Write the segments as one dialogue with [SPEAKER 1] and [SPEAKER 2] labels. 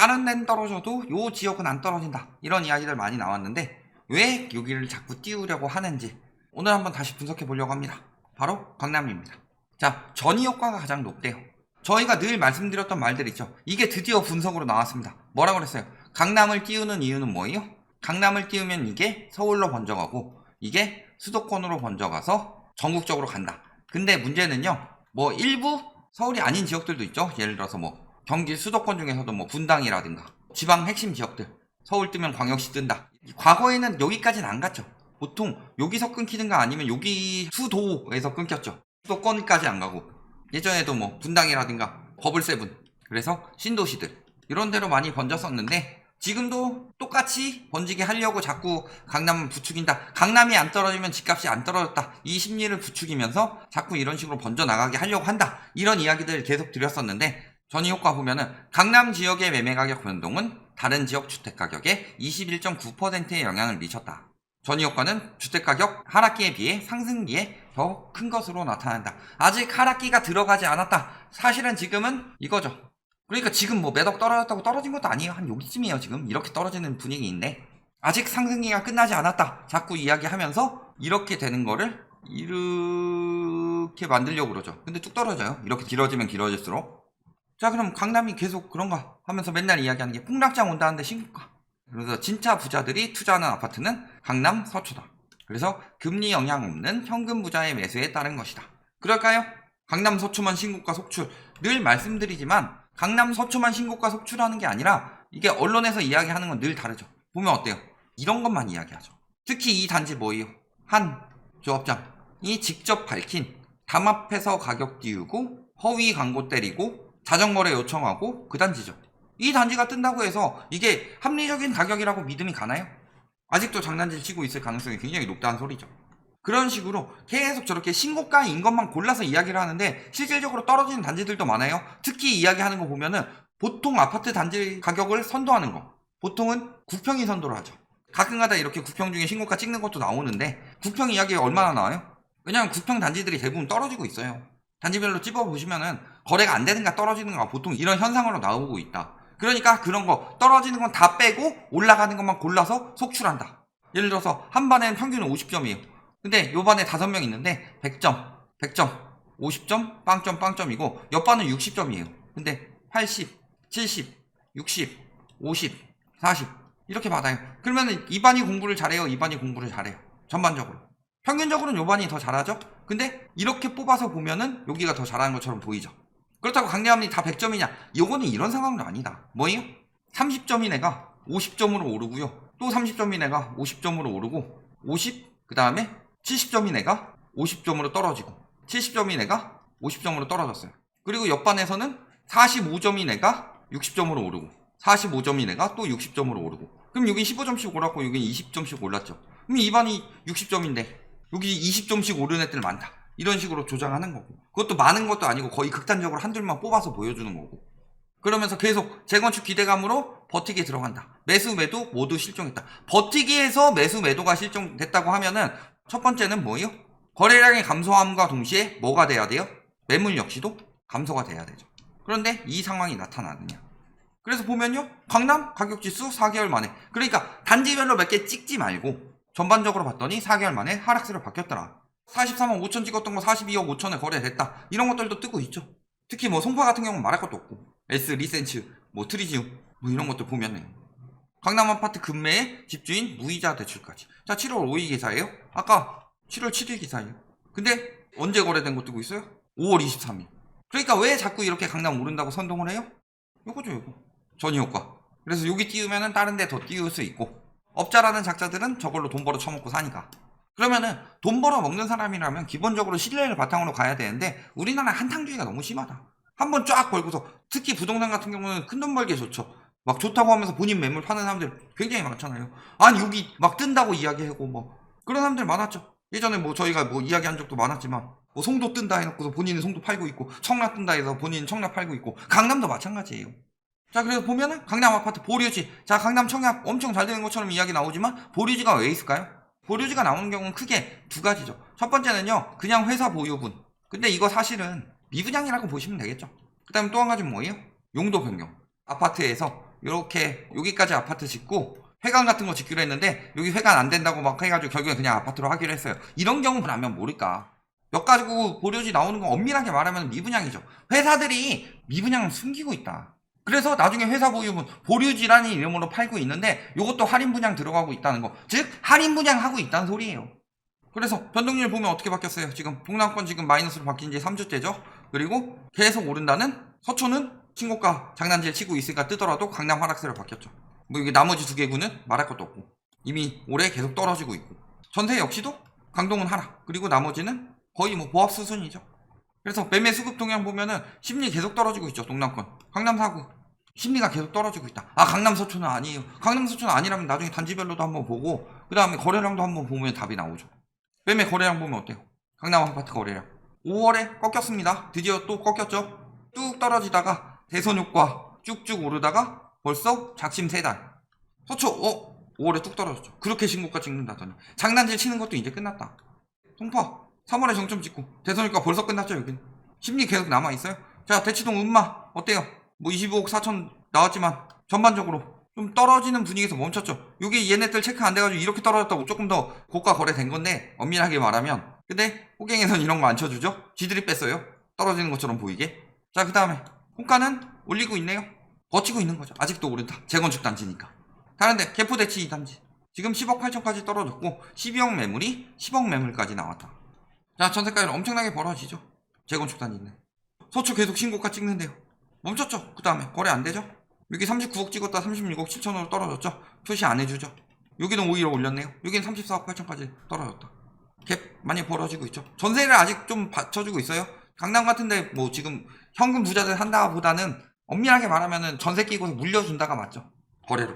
[SPEAKER 1] 다른 데는 떨어져도 요 지역은 안 떨어진다, 이런 이야기들 많이 나왔는데 왜 여기를 자꾸 띄우려고 하는지 오늘 한번 다시 분석해 보려고 합니다. 바로 강남입니다. 자, 전이 효과가 가장 높대요. 저희가 늘 말씀드렸던 말들 있죠. 이게 드디어 분석으로 나왔습니다. 뭐라고 그랬어요? 강남을 띄우는 이유는 뭐예요? 강남을 띄우면 이게 서울로 번져가고 이게 수도권으로 번져가서 전국적으로 간다. 근데 문제는요, 뭐 일부 서울이 아닌 지역들도 있죠. 예를 들어서 뭐 경기 수도권 중에서도 뭐 분당이라든가 지방 핵심 지역들, 서울 뜨면 광역시 뜬다. 과거에는 여기까지는 안 갔죠. 보통 여기서 끊기든가 아니면 여기 수도에서 끊겼죠. 수도권까지 안 가고 예전에도 뭐 분당이라든가 버블세븐, 그래서 신도시들 이런 데로 많이 번졌었는데 지금도 똑같이 번지게 하려고 자꾸 강남을 부추긴다. 강남이 안 떨어지면 집값이 안 떨어졌다. 이 심리를 부추기면서 자꾸 이런 식으로 번져나가게 하려고 한다. 이런 이야기들을 계속 드렸었는데 전이 효과 보면은 강남 지역의 매매 가격 변동은 다른 지역 주택 가격에 21.9%의 영향을 미쳤다. 전이 효과는 주택 가격 하락기에 비해 상승기에 더 큰 것으로 나타난다. 아직 하락기가 들어가지 않았다. 사실은 지금은 이거죠. 그러니까 지금 뭐 매덕 떨어졌다고 떨어진 것도 아니에요. 한 여기쯤이에요. 지금 이렇게 떨어지는 분위기인데 아직 상승기가 끝나지 않았다. 자꾸 이야기하면서 이렇게 되는 거를 이렇게 만들려고 그러죠. 근데 뚝 떨어져요. 이렇게 길어지면 길어질수록. 자, 그럼 강남이 계속 그런가 하면서 맨날 이야기하는 게 폭락장 온다는데 신고가. 그래서 진짜 부자들이 투자하는 아파트는 강남 서초다. 그래서 금리 영향 없는 현금 부자의 매수에 따른 것이다. 그럴까요? 강남 서초만 신고가 속출. 늘 말씀드리지만 강남 서초만 신고가 속출하는 게 아니라 이게 언론에서 이야기하는 건 늘 다르죠. 보면 어때요? 이런 것만 이야기하죠. 특히 이 단지 뭐예요? 한 조합장이 직접 밝힌 담 앞에서 가격 띄우고 허위 광고 때리고 자정거래 요청하고 그 단지죠. 이 단지가 뜬다고 해서 이게 합리적인 가격이라고 믿음이 가나요? 아직도 장난질 치고 있을 가능성이 굉장히 높다는 소리죠. 그런 식으로 계속 저렇게 신고가인 것만 골라서 이야기를 하는데 실질적으로 떨어지는 단지들도 많아요. 특히 이야기하는 거 보면은 보통 아파트 단지 가격을 선도하는 거 보통은 구평이 선도를 하죠. 가끔가다 이렇게 구평 중에 신고가 찍는 것도 나오는데 구평 이야기가 얼마나 나와요? 왜냐면 구평 단지들이 대부분 떨어지고 있어요. 단지별로 찝어보시면은 거래가 안 되는가 떨어지는가 보통 이런 현상으로 나오고 있다. 그러니까 그런 거 떨어지는 건 다 빼고 올라가는 것만 골라서 속출한다. 예를 들어서 한 반에는 평균은 50점이에요. 근데 요 반에 5명 있는데 100점, 100점, 50점, 빵점, 빵점이고 옆 반은 60점이에요. 근데 80, 70, 60, 50, 40 이렇게 받아요. 그러면 이 반이 공부를 잘해요? 이 반이 공부를 잘해요? 전반적으로. 평균적으로는 요 반이 더 잘하죠? 근데 이렇게 뽑아서 보면은 여기가 더 잘하는 것처럼 보이죠? 그렇다고 강남이 다 100점이냐? 요거는 이런 상황도 아니다. 뭐예요? 30점인 애가 50점으로 오르고요. 또 30점인 애가 50점으로 오르고 50, 그 다음에 70점인 애가 50점으로 떨어지고 70점인 애가 50점으로 떨어졌어요. 그리고 옆반에서는 45점인 애가 60점으로 오르고 45점인 애가 또 60점으로 오르고 그럼 여기 15점씩 올랐고 여기 20점씩 올랐죠. 그럼 이 반이 60점인데 여기 20점씩 오른 애들 많다. 이런 식으로 조장하는 거고 그것도 많은 것도 아니고 거의 극단적으로 한둘만 뽑아서 보여주는 거고 그러면서 계속 재건축 기대감으로 버티기에 들어간다. 매수 매도 모두 실종했다. 버티기에서 매수 매도가 실종됐다고 하면은 첫 번째는 뭐예요? 거래량이 감소함과 동시에 뭐가 돼야 돼요? 매물 역시도 감소가 돼야 되죠. 그런데 이 상황이 나타나느냐? 그래서 보면요, 강남 가격지수 4개월 만에, 그러니까 단지별로 몇 개 찍지 말고 전반적으로 봤더니 4개월 만에 하락세로 바뀌었더라. 43억 5천 찍었던 거 42억 5천에 거래됐다. 이런 것들도 뜨고 있죠. 특히 뭐 송파 같은 경우는 말할 것도 없고 S 리센츠, 뭐 트리지움 뭐 이런 것들 보면은 강남 아파트 급매에 집주인 무이자 대출까지. 자, 7월 5일 기사예요. 아까 7월 7일 기사예요. 근데 언제 거래된 거 뜨고 있어요? 5월 23일. 그러니까 왜 자꾸 이렇게 강남 오른다고 선동을 해요? 요거죠, 요거. 전이 효과. 그래서 여기 띄우면은 다른 데 더 띄울 수 있고 업자라는 작자들은 저걸로 돈 벌어 처먹고 사니까. 그러면은 돈 벌어 먹는 사람이라면 기본적으로 신뢰를 바탕으로 가야 되는데 우리나라 한탕주의가 너무 심하다. 한번 쫙 벌고서 특히 부동산 같은 경우는 큰돈 벌기에 좋죠. 막 좋다고 하면서 본인 매물 파는 사람들 굉장히 많잖아요. 아니 여기 막 뜬다고 이야기하고 뭐 그런 사람들 많았죠. 예전에 뭐 저희가 뭐 이야기한 적도 많았지만 뭐 송도 뜬다 해놓고서 본인은 송도 팔고 있고 청라 뜬다 해서 본인은 청라 팔고 있고 강남도 마찬가지예요. 자, 그래서 보면은 강남 아파트 보류지. 자, 강남 청약 엄청 잘 되는 것처럼 이야기 나오지만 보류지가 왜 있을까요? 보류지가 나오는 경우는 크게 두 가지죠. 첫 번째는요, 그냥 회사 보유분. 근데 이거 사실은 미분양이라고 보시면 되겠죠. 그 다음에 또 한 가지는 뭐예요? 용도 변경. 아파트에서 이렇게 여기까지 아파트 짓고 회관 같은 거 짓기로 했는데 여기 회관 안 된다고 막 해가지고 결국에 그냥 아파트로 하기로 했어요. 이런 경우는 하면 모를까. 몇 가지고 보류지 나오는 건 엄밀하게 말하면 미분양이죠. 회사들이 미분양을 숨기고 있다. 그래서 나중에 회사 보유분 보류지라는 이름으로 팔고 있는데 이것도 할인 분양 들어가고 있다는 거. 즉 할인 분양하고 있다는 소리예요. 그래서 변동률 보면 어떻게 바뀌었어요? 지금 동남권 지금 마이너스로 바뀐 지 3주째죠. 그리고 계속 오른다는 서초는 신고가 장난질 치고 있으니까 뜨더라도 강남 하락세로 바뀌었죠. 뭐 이게 나머지 두 개구는 말할 것도 없고 이미 올해 계속 떨어지고 있고 전세 역시도 강동은 하락 그리고 나머지는 거의 뭐 보합 수준이죠. 그래서 매매 수급 동향 보면은 심리 계속 떨어지고 있죠. 동남권 강남 4구 심리가 계속 떨어지고 있다. 아 강남 서초는 아니에요. 강남 서초는 아니라면 나중에 단지별로도 한번 보고 그 다음에 거래량도 한번 보면 답이 나오죠. 매매 거래량 보면 어때요? 강남 아파트 거래량 5월에 꺾였습니다. 드디어 또 꺾였죠. 뚝 떨어지다가 대선 효과 쭉쭉 오르다가 벌써 작심 3달 서초 5월에 뚝 떨어졌죠. 그렇게 신고가 찍는다더니 장난질 치는 것도 이제 끝났다. 송파 3월에 정점 찍고 대선 효과 벌써 끝났죠. 여긴 심리 계속 남아있어요. 자 대치동 음마 어때요? 뭐 25억 4천 나왔지만 전반적으로 좀 떨어지는 분위기에서 멈췄죠. 여기 얘네들 체크 안 돼가지고 이렇게 떨어졌다고 조금 더 고가 거래된 건데 엄밀하게 말하면 근데 호갱에선 이런 거 안 쳐주죠. 지들이 뺐어요. 떨어지는 것처럼 보이게. 자 그 다음에 호가는 올리고 있네요. 버티고 있는 거죠. 아직도 오른다. 재건축 단지니까. 다른데 개포 대치 단지 지금 10억 8천까지 떨어졌고 12억 매물이 10억 매물까지 나왔다. 자 전세가율 엄청나게 벌어지죠. 재건축 단지인데 서초 계속 신고가 찍는데요. 멈췄죠. 그 다음에 거래 안 되죠. 여기 39억 찍었다 36억 7천으로 떨어졌죠. 표시 안 해주죠. 여기는 오히려 올렸네요. 여기는 34억 8천까지 떨어졌다. 갭 많이 벌어지고 있죠. 전세를 아직 좀 받쳐주고 있어요. 강남 같은데 뭐 지금 현금 부자들 한다 보다는 엄밀하게 말하면은 전세 끼고서 물려준다가 맞죠. 거래로.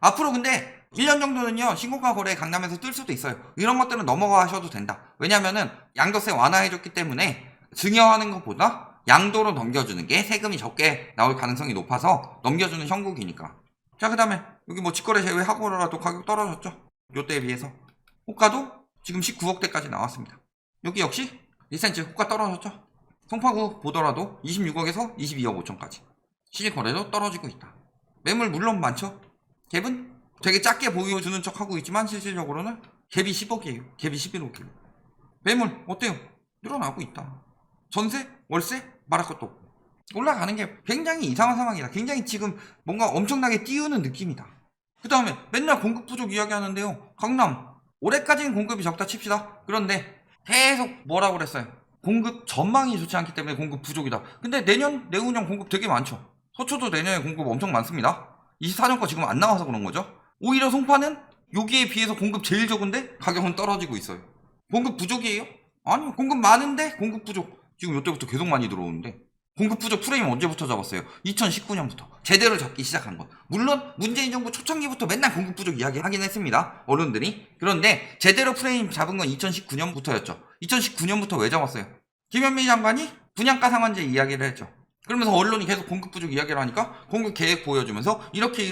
[SPEAKER 1] 앞으로 근데 1년 정도는요 신고가 거래 강남에서 뜰 수도 있어요. 이런 것들은 넘어가셔도 된다. 왜냐면은 양도세 완화해줬기 때문에 증여하는 것보다 양도로 넘겨주는 게 세금이 적게 나올 가능성이 높아서 넘겨주는 형국이니까. 자 그 다음에 여기 뭐 직거래 제외하고라도 가격 떨어졌죠. 요때에 비해서. 호가도 지금 19억대까지 나왔습니다. 여기 역시 2cm 호가 떨어졌죠. 송파구 보더라도 26억에서 22억 5천까지 실거래도 떨어지고 있다. 매물 물론 많죠. 갭은 되게 작게 보여주는 척 하고 있지만 실질적으로는 갭이 10억이에요. 갭이 11억이에요. 매물 어때요? 늘어나고 있다. 전세? 월세? 말할 것도 없고 올라가는 게 굉장히 이상한 상황이다. 굉장히 지금 뭔가 엄청나게 띄우는 느낌이다. 그 다음에 맨날 공급 부족 이야기하는데요. 강남 올해까지는 공급이 적다 칩시다. 그런데 계속 뭐라고 그랬어요? 공급 전망이 좋지 않기 때문에 공급 부족이다. 근데 내년 내후년 공급 되게 많죠. 서초도 내년에 공급 엄청 많습니다. 24년 거 지금 안 나와서 그런 거죠. 오히려 송파는 여기에 비해서 공급 제일 적은데 가격은 떨어지고 있어요. 공급 부족이에요? 아니요. 공급 많은데 공급 부족. 지금 이때부터 계속 많이 들어오는데 공급 부족 프레임 언제부터 잡았어요? 2019년부터 제대로 잡기 시작한 것. 물론 문재인 정부 초창기부터 맨날 공급 부족 이야기 하긴 했습니다. 어른들이. 그런데 제대로 프레임 잡은 건 2019년부터였죠. 2019년부터 왜 잡았어요? 김현미 장관이 분양가 상한제 이야기를 했죠. 그러면서 언론이 계속 공급 부족 이야기를 하니까 공급 계획 보여주면서 이렇게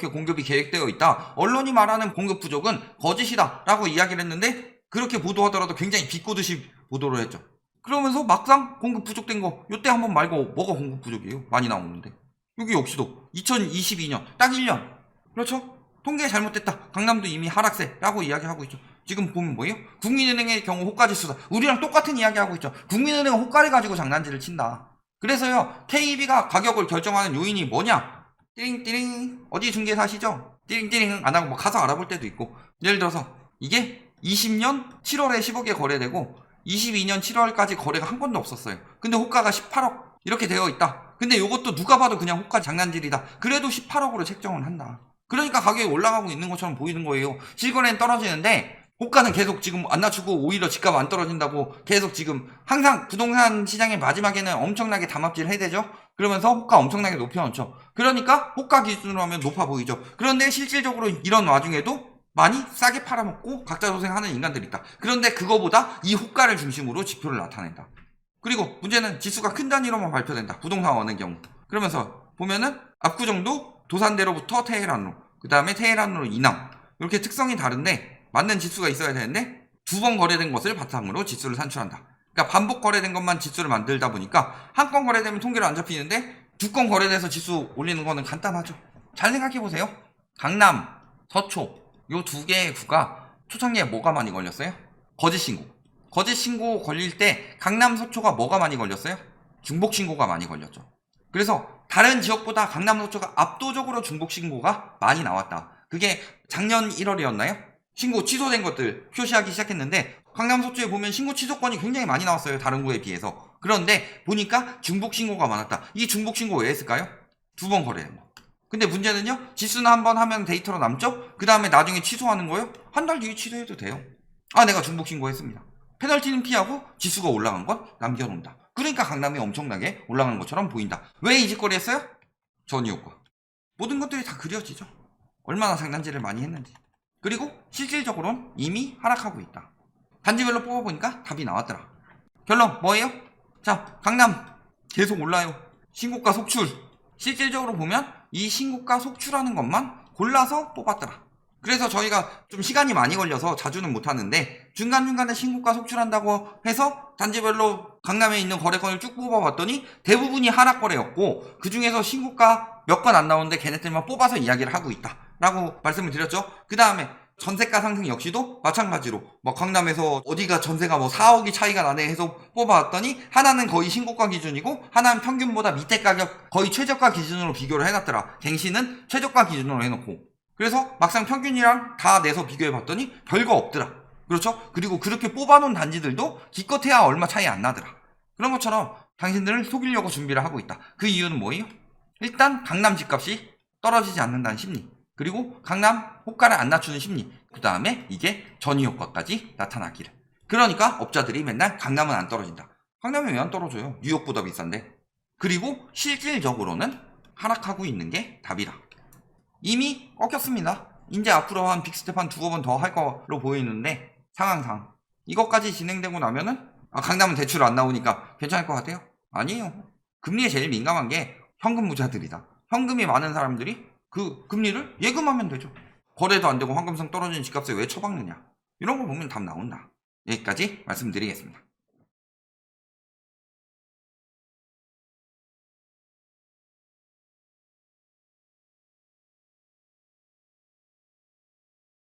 [SPEAKER 1] 공급이 계획되어 있다. 언론이 말하는 공급 부족은 거짓이다 라고 이야기를 했는데 그렇게 보도하더라도 굉장히 비꼬듯이 보도를 했죠. 그러면서 막상 공급 부족된 거 요때 한번 말고 뭐가 공급 부족이에요? 많이 나오는데 여기 역시도 2022년 딱 1년 그렇죠? 통계 잘못됐다. 강남도 이미 하락세라고 이야기하고 있죠. 지금 보면 뭐예요? 국민은행의 경우 호가지수다. 우리랑 똑같은 이야기하고 있죠. 국민은행은 호가를 가지고 장난질을 친다. 그래서요 KEB가 가격을 결정하는 요인이 뭐냐? 띠링띠링 어디 중개사시죠? 띠링띠링 안 하고 뭐 가서 알아볼 때도 있고 예를 들어서 이게 20년 7월에 10억에 거래되고 22년 7월까지 거래가 한 건도 없었어요. 근데 호가가 18억 이렇게 되어 있다. 근데 이것도 누가 봐도 그냥 호가 장난질이다. 그래도 18억으로 책정을 한다. 그러니까 가격이 올라가고 있는 것처럼 보이는 거예요. 실거래는 떨어지는데 호가는 계속 지금 안 낮추고 오히려 집값 안 떨어진다고 계속 지금 항상 부동산 시장의 마지막에는 엄청나게 담합질 해야 되죠. 그러면서 호가 엄청나게 높여놓죠. 그러니까 호가 기준으로 하면 높아 보이죠. 그런데 실질적으로 이런 와중에도 많이 싸게 팔아먹고 각자 도생하는 인간들이 있다. 그런데 그거보다 이 호가를 중심으로 지표를 나타낸다. 그리고 문제는 지수가 큰 단위로만 발표된다. 부동산 원의 경우. 그러면서 보면은 압구정도 도산대로부터 테헤란로, 그 다음에 테헤란로 이남 이렇게 특성이 다른데 맞는 지수가 있어야 되는데 2번 거래된 것을 바탕으로 지수를 산출한다. 그러니까 반복 거래된 것만 지수를 만들다 보니까 한 건 거래되면 통계로 안 잡히는데 2건 거래돼서 지수 올리는 거는 간단하죠. 잘 생각해보세요. 강남, 서초 요 두 개의 구가 초창기에 뭐가 많이 걸렸어요? 거짓신고. 거짓신고 걸릴 때 강남, 서초가 뭐가 많이 걸렸어요? 중복신고가 많이 걸렸죠. 그래서 다른 지역보다 강남, 서초가 압도적으로 중복신고가 많이 나왔다. 그게 작년 1월이었나요? 신고 취소된 것들 표시하기 시작했는데 강남, 서초에 보면 신고 취소건이 굉장히 많이 나왔어요. 다른 구에 비해서. 그런데 보니까 중복신고가 많았다. 이 중복신고 왜 했을까요? 2번 거래된 거. 근데 문제는요, 지수는 한 번 하면 데이터로 남죠? 그 다음에 나중에 취소하는 거요? 한 달 뒤에 취소해도 돼요. 아, 내가 중복신고했습니다. 페널티는 피하고 지수가 올라간 건 남겨놓는다. 그러니까 강남이 엄청나게 올라간 것처럼 보인다. 왜 이 짓거리 했어요? 전이효과. 모든 것들이 다 그려지죠. 얼마나 장난질을 많이 했는지. 그리고 실질적으로는 이미 하락하고 있다. 단지별로 뽑아보니까 답이 나왔더라. 결론 뭐예요? 자, 강남 계속 올라요. 신고가 속출. 실질적으로 보면 이 신고가 속출하는 것만 골라서 뽑았더라. 그래서 저희가 좀 시간이 많이 걸려서 자주는 못하는데 중간중간에 신고가 속출한다고 해서 단지별로 강남에 있는 거래건을 쭉 뽑아봤더니 대부분이 하락 거래였고, 그 중에서 신고가 몇 건 안 나오는데 걔네들만 뽑아서 이야기를 하고 있다 라고 말씀을 드렸죠. 그 다음에 전세가 상승 역시도 마찬가지로 뭐 강남에서 어디가 전세가 뭐 4억이 차이가 나네 해서 뽑아왔더니 하나는 거의 신고가 기준이고 하나는 평균보다 밑에 가격 거의 최저가 기준으로 비교를 해놨더라. 갱신은 최저가 기준으로 해놓고. 그래서 막상 평균이랑 다 내서 비교해봤더니 별거 없더라. 그렇죠? 그리고 그렇게 뽑아놓은 단지들도 기껏해야 얼마 차이 안 나더라. 그런 것처럼 당신들을 속이려고 준비를 하고 있다. 그 이유는 뭐예요? 일단 강남 집값이 떨어지지 않는다는 심리, 그리고 강남 호가를 안 낮추는 심리, 그 다음에 이게 전이효과까지 나타나기를. 그러니까 업자들이 맨날 강남은 안 떨어진다. 강남이 왜 안 떨어져요? 뉴욕보다 비싼데. 그리고 실질적으로는 하락하고 있는 게 답이라. 이미 꺾였습니다. 이제 앞으로 한 빅스텝 한 2번 더 할 거로 보이는데 상황상 이것까지 진행되고 나면은 강남은 대출 안 나오니까 괜찮을 것 같아요? 아니에요. 금리에 제일 민감한 게 현금 부자들이다. 현금이 많은 사람들이 그 금리를 예금하면 되죠. 거래도 안 되고 황금성 떨어지는 집값에 왜 처박느냐. 이런 거 보면 답 나온다. 여기까지 말씀드리겠습니다.